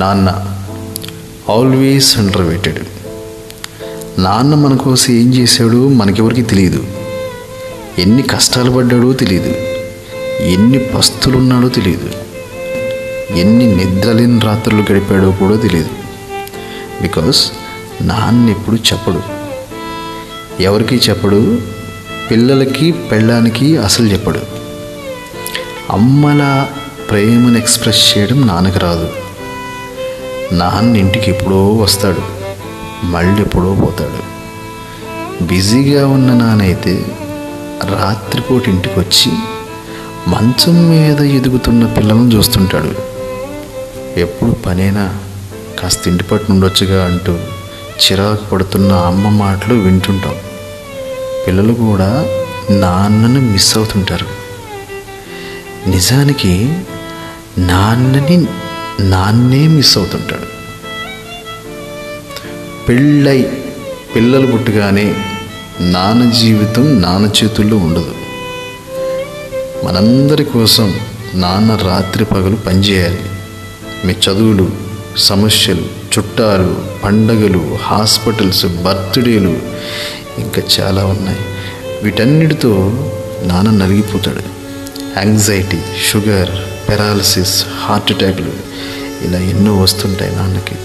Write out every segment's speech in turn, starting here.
నాన్న always under rated. నాన్న మన కోసం ఏం చేశాడో మనకెవరికి తెలియదు. ఎన్ని కష్టాలు పడ్డాడో తెలియదు. ఎన్ని పస్తులున్నాడో తెలియదు. ఎన్ని నిద్రలేని రాత్రులు గడిపాడో కూడా తెలియదు. బికాస్ నాన్న ఎప్పుడు చెప్పడు. ఎవరికి చెప్పడు? పిల్లలకి పెళ్ళానికి అసలు చెప్పడు. అమ్మల ప్రేమను ఎక్స్ప్రెస్ చేయడం నాన్నకు రాదు. నాన్న ఇంటికి ఎప్పుడో వస్తాడు, మళ్ళీ ఎప్పుడో పోతాడు. బిజీగా ఉన్న నాన్నైతే రాత్రిపూట ఇంటికి వచ్చి మంచం మీద ఎదుగుతున్న పిల్లలను చూస్తుంటాడు. ఎప్పుడు పనేనా, కాస్త ఇంటి పట్టు ఉండొచ్చుగా అంటూ చిరాకు పడుతున్న అమ్మ మాటలు వింటుంటాం. పిల్లలు కూడా నాన్నను మిస్ అవుతుంటారు. నిజానికి నాన్నే మిస్ అవుతుంటాడు. పెళ్ళై పిల్లలు పుట్టగానే నాన్న జీవితం నాన్న చేతుల్లో ఉండదు. మనందరి కోసం నాన్న రాత్రి పగలు పనిచేయాలి. మీ చదువులు, సమస్యలు, చుట్టాలు, పండగలు, హాస్పిటల్స్, బర్త్డేలు ఇంకా చాలా ఉన్నాయి. వీటన్నిటితో నాన్న నలిగిపోతాడు. యాంగ్జైటీ, షుగర్, పెరాలసిస్, హార్ట్ అటాక్లు ఇలా ఎన్నో వస్తుంటాయి నాన్నకి.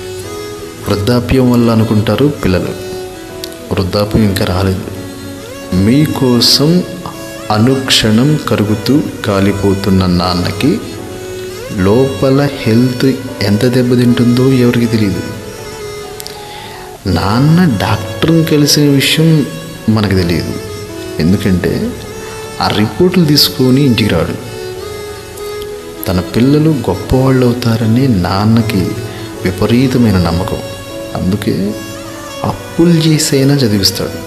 వృద్ధాప్యం వల్ల అనుకుంటారు పిల్లలు, వృద్ధాప్యం ఇంకా రాలేదు. మీకోసం అనుక్షణం కరుగుతూ కాలిపోతున్న నాన్నకి లోపల హెల్త్ ఎంత దెబ్బతింటుందో ఎవరికి తెలియదు. నాన్న డాక్టర్ని కలిసిన విషయం మనకు తెలియదు. ఎందుకంటే ఆ రిపోర్టులు తీసుకొని ఇంటికి రాడు. తన పిల్లలు గొప్పవాళ్ళు అవుతారని నాన్నకి విపరీతమైన నమ్మకం. అందుకే అప్పులు చేసైనా చదివిస్తాడు.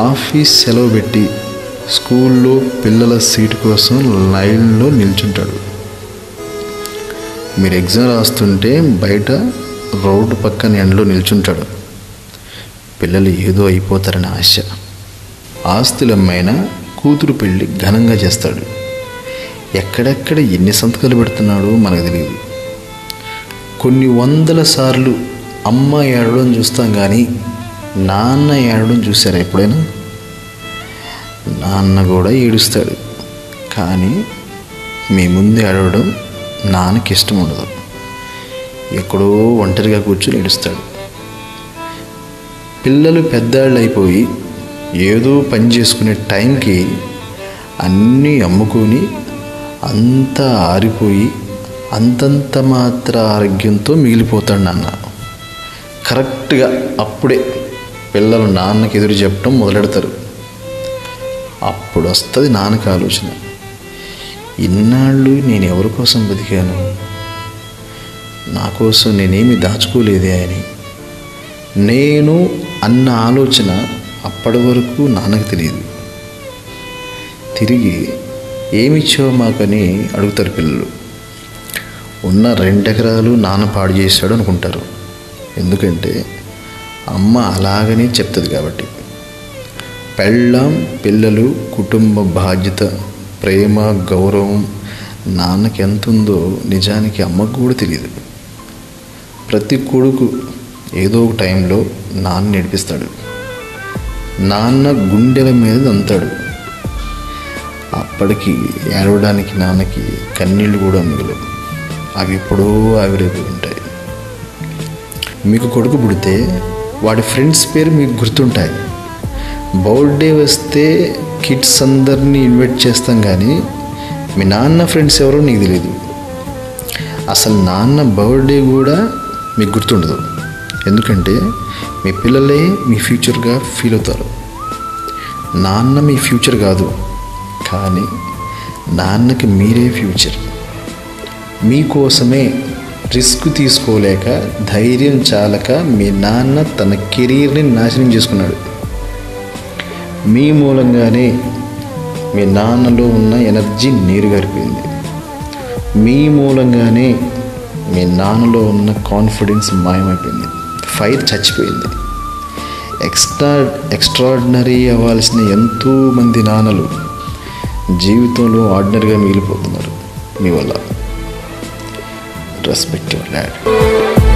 ఆఫీస్ సెలవు పెట్టి స్కూల్లో పిల్లల సీటు కోసం లైన్లో నిల్చుంటాడు. మీరు ఎగ్జామ్ రాస్తుంటే బయట రోడ్డు పక్కన ఎండలో నిల్చుంటాడు. పిల్లలు ఏదో అయిపోతారని ఆశ. ఆస్తులమ్మైనా కూతురు పెళ్ళి ఘనంగా చేస్తాడు. ఎక్కడెక్కడ ఎన్ని సంతకాలు పెడుతున్నాడో మనకు తెలియదు. కొన్ని వందల సార్లు అమ్మ ఏడవడం చూస్తాం, కానీ నాన్న ఏడవడం చూసారా ఎప్పుడైనా? నాన్న కూడా ఏడుస్తాడు, కానీ మీ ముందు ఏడవడం నాన్నకి ఇష్టం ఉండదు. ఎక్కడో ఒంటరిగా కూర్చొని ఏడుస్తాడు. పిల్లలు పెద్దాళ్ళు అయిపోయి ఏదో పని చేసుకునే టైంకి అన్నీ అమ్ముకొని అంతా ఆరిపోయి అంతంత మాత్ర ఆరోగ్యంతో మిగిలిపోతాడు నాన్న. కరెక్ట్గా అప్పుడే పిల్లలు నాన్నకి ఎదురు చెప్పడం మొదలెడతారు. అప్పుడు వస్తుంది నాన్నకి ఆలోచన, ఇన్నాళ్ళు నేను ఎవరి కోసం బతికాను, నా కోసం నేనేమి దాచుకోలేదే అని. నేను అన్న ఆలోచన అప్పటి వరకు నాన్నకు తెలియదు. తిరిగి ఏమిచ్చావు మాకని అడుగుతారు పిల్లలు. ఉన్న 2 ఎకరాలు నాన్న పాడు చేశాడు అనుకుంటారు. ఎందుకంటే అమ్మ అలాగనే చెప్తుంది కాబట్టి. పెళ్ళాం, పిల్లలు, కుటుంబ బాధ్యత, ప్రేమ, గౌరవం నాన్నకి ఎంత ఉందో నిజానికి అమ్మకు కూడా తెలియదు. ప్రతి కొడుకు ఏదో ఒక టైంలో నాన్న నేర్పిస్తాడు. నాన్న గుండెల మీద దంతాడు. అప్పటికి ఏడవడానికి నాన్నకి కన్నీళ్ళు కూడా మిగలవు. అవి ఎప్పుడో ఆవిరైపోయి ఉంటాయి. మీకు కొడుకు పుడితే వాడి ఫ్రెండ్స్ పేరు మీకు గుర్తుంటాయి. బర్త్డే వస్తే కిడ్స్ అందరినీ ఇన్వైట్ చేస్తాం, కానీ మీ నాన్న ఫ్రెండ్స్ ఎవరో నీకు తెలియదు. అసలు నాన్న బర్త్డే కూడా మీకు గుర్తుండదు. ఎందుకంటే మీ పిల్లలే మీ ఫ్యూచర్గా ఫీల్ అవుతారు. నాన్న మీ ఫ్యూచర్ కాదు, కానీ నాన్నకి మీరే ఫ్యూచర్. మీకోసమే రిస్క్ తీసుకోలేక, ధైర్యం చాలక మీ నాన్న తన కెరీర్ని నాశనం చేసుకున్నాడు. మీ మూలంగానే మీ నాన్నలో ఉన్న ఎనర్జీ నీరు గారిపోయింది. మీ మూలంగానే మీ నాన్నలో ఉన్న కాన్ఫిడెన్స్ మాయమైపోయింది. ఫైర్ చచ్చిపోయింది. ఎక్స్ట్రాడినరీ అవ్వాల్సిన ఎంతోమంది నాన్నలు జీవితంలో ఆర్డినరీగా మిగిలిపోతున్నారు మీ వల్ల. Respect your dad.